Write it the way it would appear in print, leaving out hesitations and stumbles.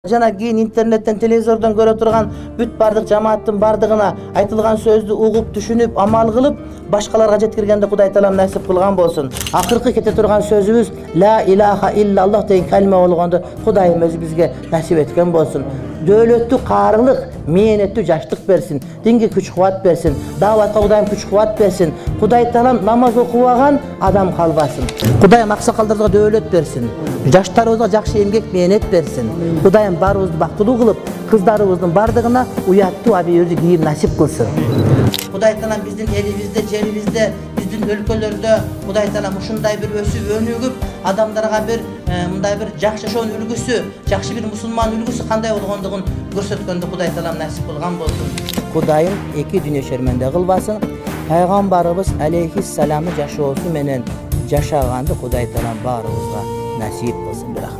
Жана кийин интернеттен, телевизордон көрө турган бүт бардык жамааттын бардыгына айтылган сөздү угуп, түшүнүп, амал кылып, башкаларга жеткиргенде Кудай Таалам насип кылган болсун. Акыркы кете турган сөзүбүз ла илаха иллаллах деген калима болгонду Кудайым өзү бизге насип эткен болсун. Дөөлөттү, каарылык, мээнеттүү жаштык берсин, динге күч кубат берсин, дааватка Кудайым күч кубат берсин. Кудай Таалам намаз окубаган адам калбасын. Кудайым аксакалдарга дөөлөт берсин. Жаштарыбызга жакшы эмгек мээнет берсин. Кудайым барыбызды бактылуу кылып, кыздарыбыздын бардыгына уяттуу абийирди кийим насип кылсын. Кудай Таалам биздин элибизде, жерибизде, биздин өлкөлөрдө Кудай Таалам ушундай бир өсүп, өнүгүп, адамдарга бир мындай бир жакшы жашоонун үлгүсү, жакшы бир мусулман үлгүсү кандай болгондугун көрсөткөндү Кудай Таалам насип кылган болсун. Кудайым эки дүйнө шерменде кылбасын. Пайгамбарыбыз алейхиссаламдын жашоосу менен жашаганды Кудай Таалам баарыбызга насип кылсын.